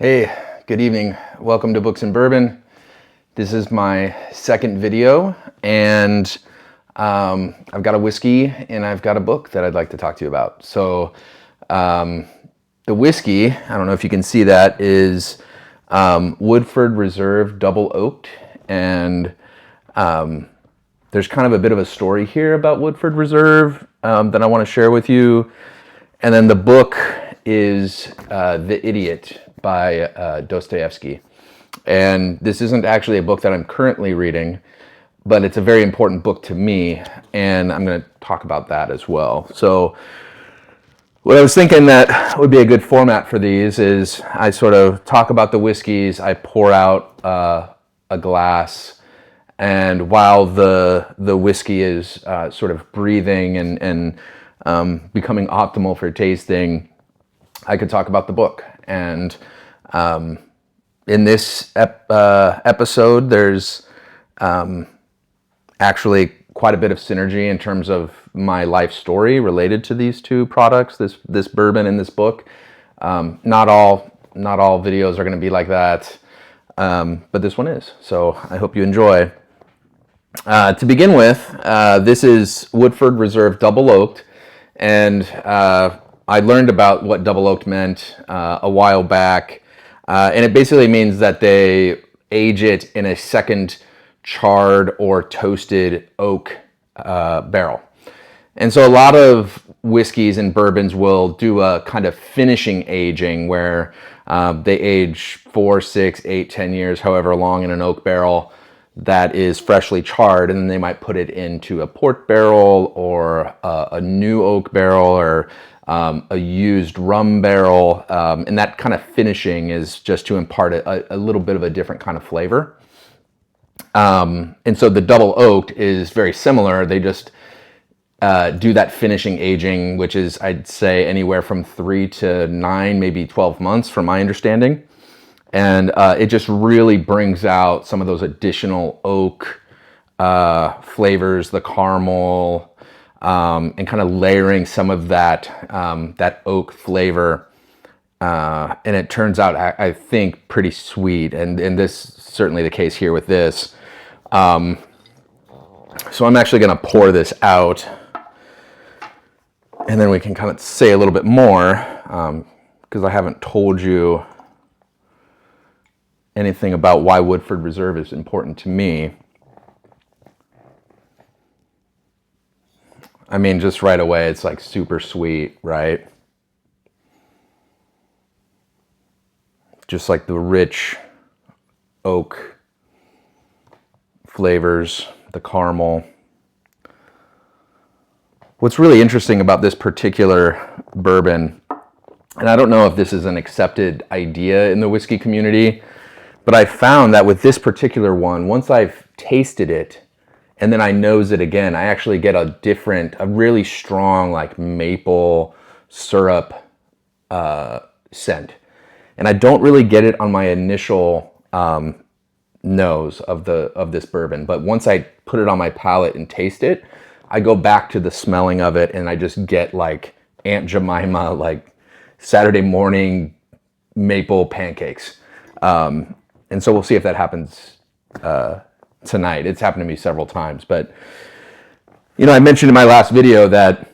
Hey, good evening. Welcome to Books and Bourbon. This is my second video, and I've got a whiskey and I've got a book that I'd like to talk to you about. So the whiskey, I don't know if you can see that, is Woodford Reserve Double Oaked, and there's kind of a bit of a story here about Woodford Reserve that I want to share with you. And then the book is The Idiot by Dostoevsky. And this isn't actually a book that I'm currently reading, but it's a very important book to me, and I'm going to talk about that as well. So what I was thinking that would be a good format for these is I sort of talk about the whiskeys, I pour out a glass, and while the whiskey is sort of breathing and becoming optimal for tasting, I could talk about the book. And in this episode, there's actually quite a bit of synergy in terms of my life story related to these two products, this bourbon and this book. Not all videos are going to be like that, but this one is. So I hope you enjoy. To begin with, this is Woodford Reserve Double Oaked, and I learned about what double oaked meant a while back, and it basically means that they age it in a second charred or toasted oak barrel. And so a lot of whiskeys and bourbons will do a kind of finishing aging where they age 4, 6, 8, 10 years, however long, in an oak barrel that is freshly charred, and then they might put it into a port barrel or a new oak barrel or a used rum barrel, and that kind of finishing is just to impart a little bit of a different kind of flavor. And so the double oaked is very similar. They just do that finishing aging, which is, I'd say, anywhere from 3 to 9, maybe 12 months from my understanding. And it just really brings out some of those additional oak flavors, the caramel, and kind of layering some of that that oak flavor. And it turns out, I think, pretty sweet. And this is certainly the case here with this. So I'm actually going to pour this out, and then we can kind of say a little bit more, because I haven't told you anything about why Woodford Reserve is important to me. I mean, just right away, it's like super sweet, right? Just like the rich oak flavors, the caramel. What's really interesting about this particular bourbon, and I don't know if this is an accepted idea in the whiskey community, but I found that with this particular one, once I've tasted it and then I nose it again, I actually get a really strong, like, maple syrup scent. And I don't really get it on my initial nose of this bourbon, but once I put it on my palate and taste it, I go back to the smelling of it, and I just get like Aunt Jemima, like Saturday morning maple pancakes. And so we'll see if that happens tonight. It's happened to me several times. But, you know, I mentioned in my last video that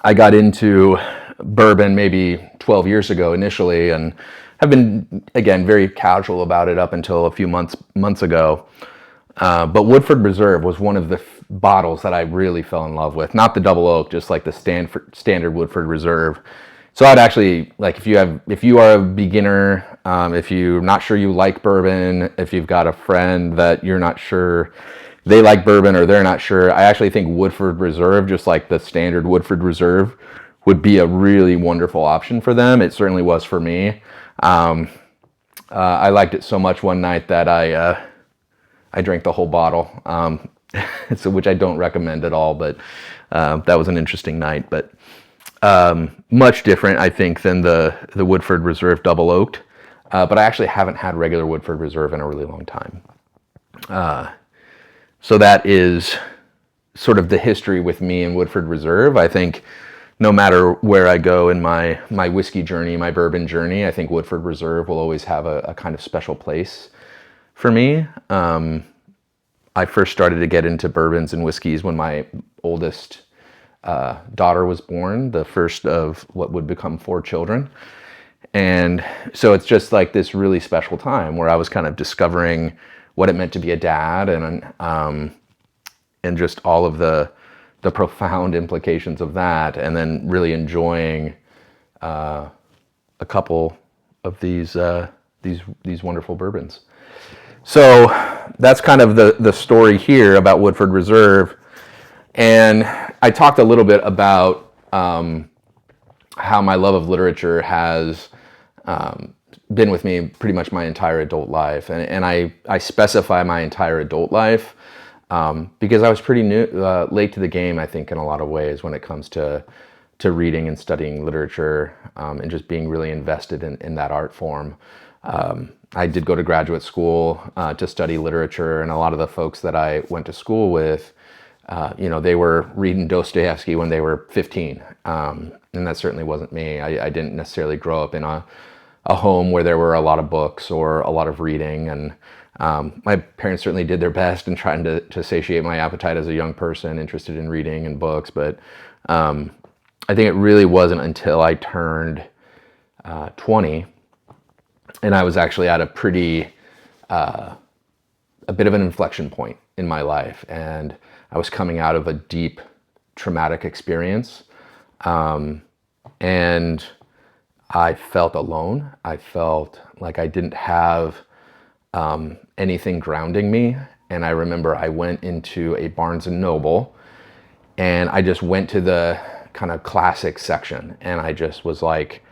I got into bourbon maybe 12 years ago initially, and have been, again, very casual about it up until a few months ago. But Woodford Reserve was one of the bottles that I really fell in love with. Not the double oak, just like the standard Woodford Reserve. So I'd actually, like, if you are a beginner, if you're not sure you like bourbon, if you've got a friend that you're not sure they like bourbon or they're not sure, I actually think Woodford Reserve, just like the standard Woodford Reserve, would be a really wonderful option for them. It certainly was for me. I liked it so much one night that I drank the whole bottle, so, which I don't recommend at all, but that was an interesting night. But much different, I think, than the Woodford Reserve Double Oaked. But I actually haven't had regular Woodford Reserve in a really long time. So that is sort of the history with me and Woodford Reserve. I think no matter where I go in my whiskey journey, my bourbon journey, I think Woodford Reserve will always have a kind of special place for me. I first started to get into bourbons and whiskeys when my oldest daughter was born, the first of what would become 4 children. And so it's just like this really special time where I was kind of discovering what it meant to be a dad, and just all of the profound implications of that, and then really enjoying a couple of these wonderful bourbons. So that's kind of the story here about Woodford Reserve. And I talked a little bit about how my love of literature has been with me pretty much my entire adult life. And I specify my entire adult life because I was pretty late to the game, I think, in a lot of ways when it comes to reading and studying literature, and just being really invested in that art form. I did go to graduate school to study literature, and a lot of the folks that I went to school with, they were reading Dostoevsky when they were 15, and that certainly wasn't me. I didn't necessarily grow up in a home where there were a lot of books or a lot of reading, and my parents certainly did their best in trying to satiate my appetite as a young person interested in reading and books, but I think it really wasn't until I turned 20, and I was actually at a bit of an inflection point in my life, and I was coming out of a deep traumatic experience, and I felt alone. I felt like I didn't have anything grounding me, and I remember I went into a Barnes & Noble, and I just went to the kind of classic section, and I just was like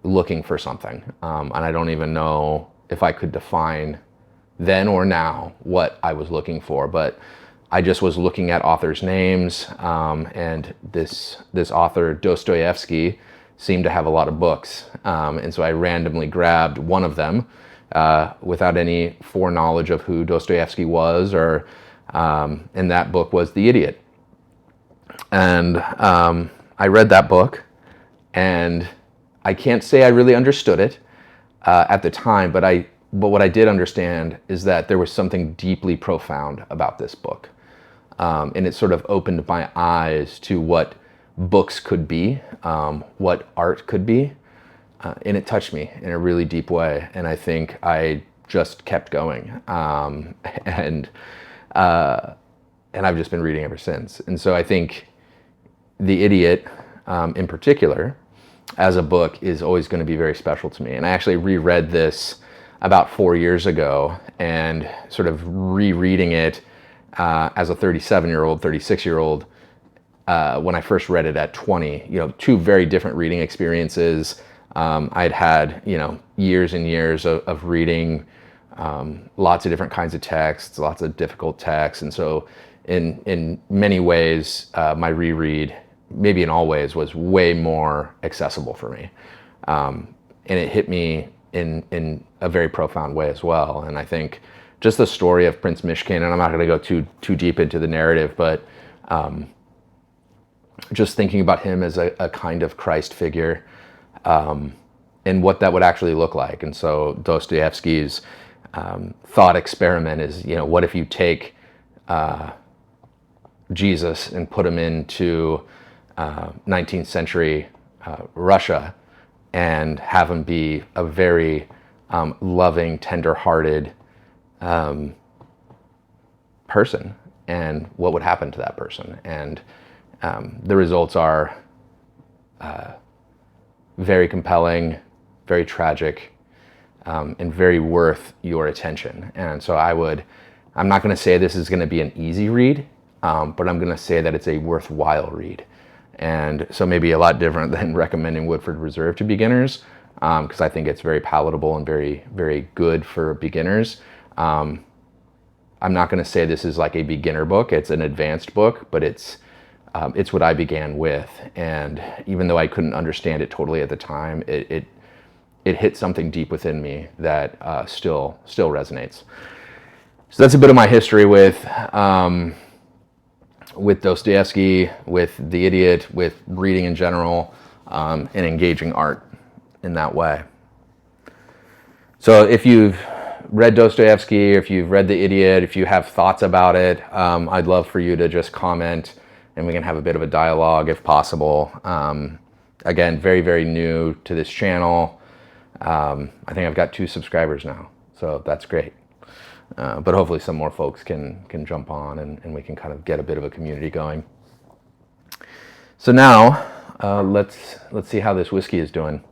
looking for something, and I don't even know if I could define then or now what I was looking for, but I just was looking at authors' names, and this author Dostoevsky seemed to have a lot of books, and so I randomly grabbed one of them without any foreknowledge of who Dostoevsky was, and that book was The Idiot. And I read that book, and I can't say I really understood it at the time, but what I did understand is that there was something deeply profound about this book. And it sort of opened my eyes to what books could be, what art could be, and it touched me in a really deep way. And I think I just kept going, and I've just been reading ever since. And so I think The Idiot, in particular, as a book, is always going to be very special to me. And I actually reread this about 4 years ago, and sort of rereading it as a 37-year-old, 36-year-old, when I first read it at 20, two very different reading experiences. I'd had, years and years of reading lots of different kinds of texts, lots of difficult texts. And so in many ways, my reread, maybe in all ways, was way more accessible for me. And it hit me in a very profound way as well. And I think just the story of Prince Mishkin, and I'm not going to go too deep into the narrative, but just thinking about him as a kind of Christ figure, and what that would actually look like. And so Dostoevsky's thought experiment is, what if you take Jesus and put him into 19th century Russia, and have him be a very loving, tender-hearted person, and what would happen to that person. And the results are very compelling, very tragic, and very worth your attention. And so I'm not going to say this is going to be an easy read, but I'm going to say that it's a worthwhile read. And so maybe a lot different than recommending Woodford Reserve to beginners, because I think it's very palatable and very, very good for beginners. I'm not going to say this is like a beginner book. It's an advanced book, but it's what I began with. And even though I couldn't understand it totally at the time, it hit something deep within me that still resonates. So that's a bit of my history with with Dostoevsky, with The Idiot, with reading in general, and engaging art in that way. So if you've read Dostoevsky, if you've read The Idiot, if you have thoughts about it, I'd love for you to just comment and we can have a bit of a dialogue if possible. Again, very, very new to this channel. I think I've got 2 subscribers now, so that's great. But hopefully some more folks can jump on and we can kind of get a bit of a community going. So now, let's see how this whiskey is doing.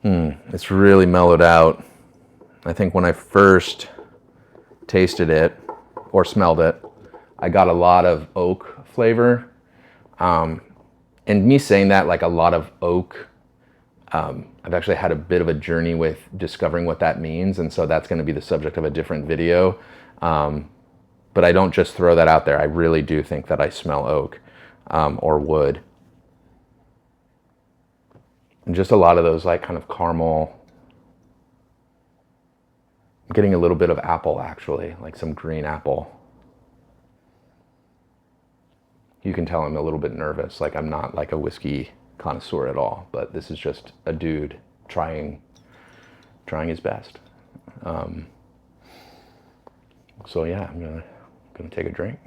It's really mellowed out. I think when I first tasted it or smelled it, I got a lot of oak flavor. And me saying that, like a lot of oak, I've actually had a bit of a journey with discovering what that means, and so that's going to be the subject of a different video. But I don't just throw that out there. I really do think that I smell oak or wood. And just a lot of those like kind of caramel. I'm getting a little bit of apple actually, like some green apple. You can tell I'm a little bit nervous, like I'm not like a whiskey connoisseur at all, but this is just a dude trying his best. So yeah, I'm gonna take a drink.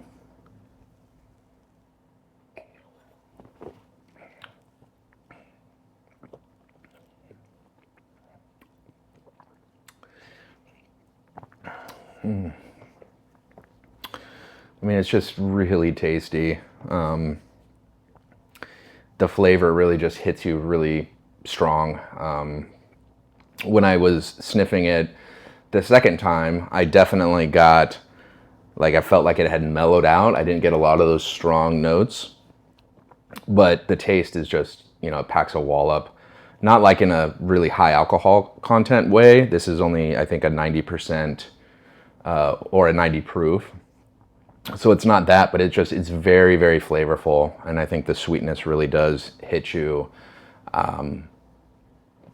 I mean, it's just really tasty. The flavor really just hits you really strong. When I was sniffing it the second time, I definitely got, like, I felt like it had mellowed out. I didn't get a lot of those strong notes, but the taste is just, you know, it packs a wallop. Not like in a really high alcohol content way. This is only, I think, a 90% or a 90 proof. So it's not that, but it's very, very flavorful. And I think the sweetness really does hit you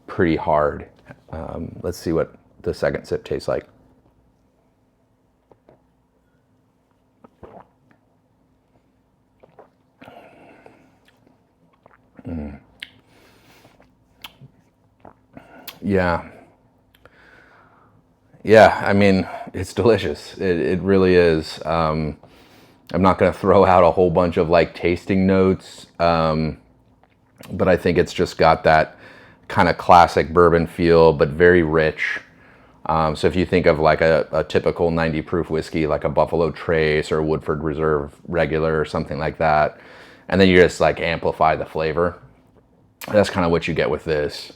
pretty hard. Let's see what the second sip tastes like. Yeah, I mean, it's delicious. It really is. I'm not going to throw out a whole bunch of like tasting notes, but I think it's just got that kind of classic bourbon feel, but very rich. So if you think of like a typical 90 proof whiskey, like a Buffalo Trace or Woodford Reserve regular or something like that, and then you just like amplify the flavor, that's kind of what you get with this.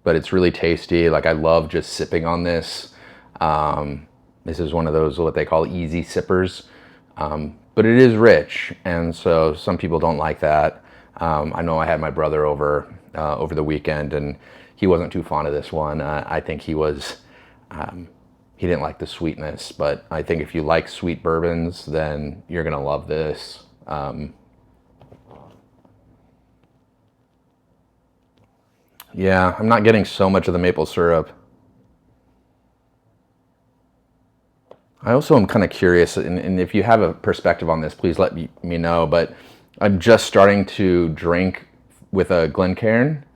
But it's really tasty. Like, I love just sipping on this. This is one of those, what they call easy sippers. But it is rich, and so some people don't like that. I know I had my brother over the weekend, and he wasn't too fond of this one. I think he didn't like the sweetness, but I think if you like sweet bourbons, then you're gonna love this. Yeah, I'm not getting so much of the maple syrup. I also am kind of curious, and if you have a perspective on this, please let me know, but I'm just starting to drink with a Glencairn,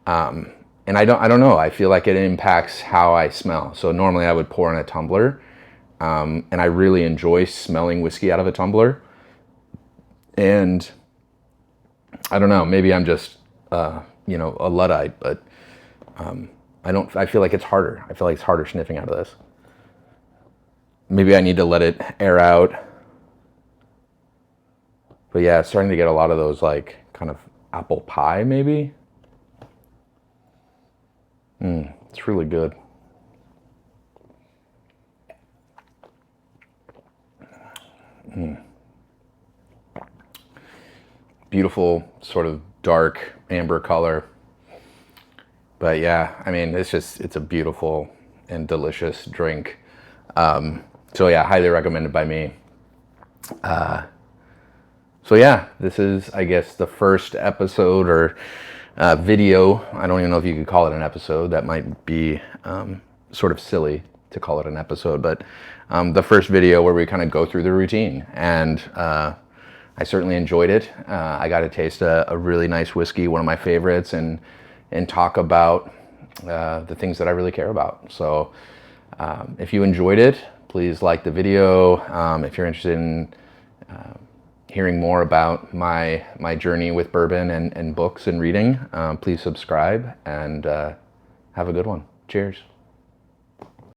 and I don't know, I feel like it impacts how I smell. So normally I would pour in a tumbler, and I really enjoy smelling whiskey out of a tumbler, and I don't know, maybe I'm just you know, a Luddite, but I feel like it's harder. I feel like it's harder sniffing out of this. Maybe I need to let it air out. But yeah, it's starting to get a lot of those like kind of apple pie maybe. It's really good. Beautiful sort of dark amber color. But yeah, I mean, it's a beautiful and delicious drink. So yeah, highly recommended by me. So yeah, this is, I guess, the first episode or video. I don't even know if you could call it an episode. That might be sort of silly to call it an episode, but the first video where we kind of go through the routine, and I certainly enjoyed it. I got to taste a really nice whiskey, one of my favorites, and talk about the things that I really care about. So if you enjoyed it, please like the video. If you're interested in hearing more about my journey with bourbon and books and reading, please subscribe, and have a good one. Cheers.